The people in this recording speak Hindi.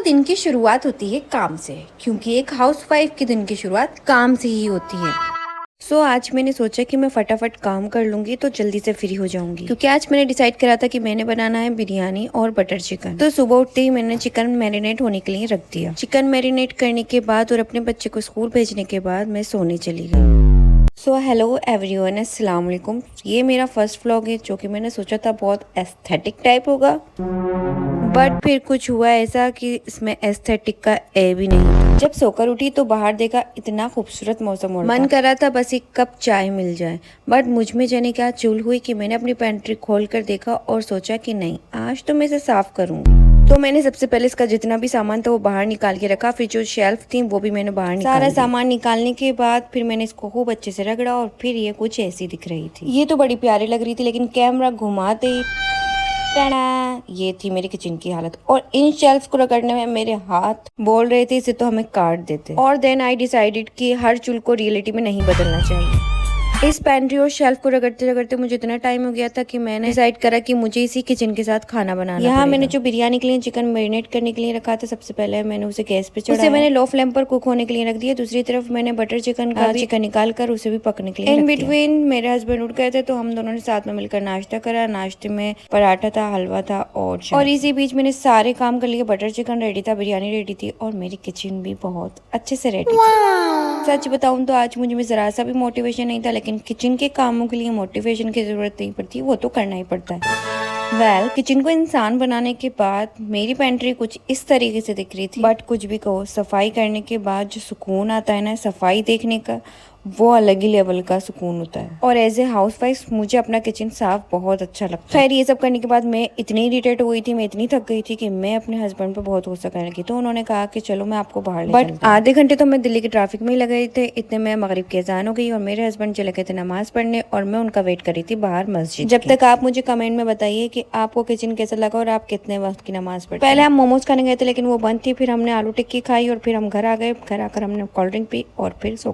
दिन की शुरुआत होती है काम से, क्योंकि एक हाउसवाइफ की दिन की शुरुआत काम से ही होती है। आज मैंने सोचा कि मैं फटाफट काम कर लूंगी तो जल्दी से फ्री हो जाऊंगी, क्योंकि आज मैंने डिसाइड करा था कि मैंने बनाना है बिरयानी और बटर चिकन। तो सुबह उठते ही मैंने चिकन मैरिनेट होने के लिए रख दिया। चिकन मैरिनेट करने के बाद और अपने बच्चे को स्कूल भेजने के बाद मैं सोने चली गई। हेलो एवरीवन, अस्सलाम वालेकुम। ये मेरा फर्स्ट व्लॉग है, जो कि मैंने सोचा था बहुत एस्थेटिक टाइप होगा, बट फिर कुछ हुआ ऐसा कि इसमें एस्थेटिक का ए भी नहीं था। जब सोकर उठी तो बाहर देखा, इतना खूबसूरत मौसम हो रहा था। मन करा था बस एक कप चाय मिल जाए, बट मुझ में जाने क्या चूल हुई कि मैंने अपनी पेंट्री खोल कर देखा और सोचा कि नहीं, आज तो मैं इसे साफ करूंगी। तो मैंने सबसे पहले इसका जितना भी सामान था वो बाहर निकाल के रखा, फिर जो शेल्फ थी वो भी मैंने बाहर निकाल सारा सामान निकालने के बाद फिर मैंने इसको खूब अच्छे से रगड़ा और फिर ये कुछ ऐसी दिख रही थी। ये तो बड़ी प्यारी लग रही थी, लेकिन कैमरा घुमाते ही ये थी मेरी किचन की हालत। और इन शेल्फ को रगड़ने में मेरे हाथ बोल रहे थे इसे तो हमें काट देते। और देन आई डिसाइडेड कि हर चूल को रियलिटी में नहीं बदलना चाहिए। इस पेंट्री और शेल्फ को रगड़ते रगड़ते मुझे इतना टाइम हो गया था कि मैंने डिसाइड करा कि मुझे इसी किचन के साथ खाना बनाना यहाँ मैंने जो बिरयानी के लिए चिकन मैरिनेट करने के लिए रखा था, सबसे पहले मैंने उसे गैस पे चढ़ाया। उसे मैंने लो फ्लेम पर कुक होने के लिए रख दिया। दूसरी तरफ मैंने बटर चिकन का चिकन निकाल कर उसे भी पकने के लिए इन बिटवीन मेरे हस्बैंड उठ गए थे, तो हम दोनों ने साथ में मिलकर नाश्ता करा। नाश्ते में पराठा था, हलवा था और इसी बीच मैंने सारे काम कर लिए। बटर चिकन रेडी था, बिरयानी रेडी थी और मेरी किचन भी बहुत अच्छे से रेडी थी। सच बताऊं तो आज मुझे जरा सा भी मोटिवेशन नहीं था, लेकिन किचन के कामों के लिए मोटिवेशन की जरूरत नहीं पड़ती, वो तो करना ही पड़ता है। किचन को इंसान बनाने के बाद मेरी पेंट्री कुछ इस तरीके से दिख रही थी, बट कुछ भी कहो, सफाई करने के बाद जो सुकून आता है ना सफाई देखने का, वो अलग ही लेवल का सुकून होता है। और एज ए हाउसवाइफ मुझे अपना किचन साफ बहुत अच्छा लगता है। खैर, ये सब करने के बाद मैं इतनी इरिटेट हुई थी, मैं इतनी थक गई थी कि मैं अपने हस्बैंड पे बहुत गुस्सा करने लगी। तो उन्होंने कहा कि चलो मैं आपको बाहर ले चलती हूं। बट आधे घंटे तो मैं दिल्ली के ट्रैफिक में ही लगे थे। इतने में मगरिब की अजान हो गई और मेरे हस्बैंड चले गए थे नमाज पढ़ने और मैं उनका वेट कर रही थी बाहर मस्जिद। जब तक आप मुझे कमेंट में बताइए कि आपको किचन कैसा लगा और आप कितने वक्त की नमाज पढ़ी। पहले हम मोमोज खाने गए थे, लेकिन वो बंद थी। फिर हमने आलू टिक्की खाई और फिर हम घर आ गए। घर आकर हमने कोल्ड ड्रिंक पी और फिर सो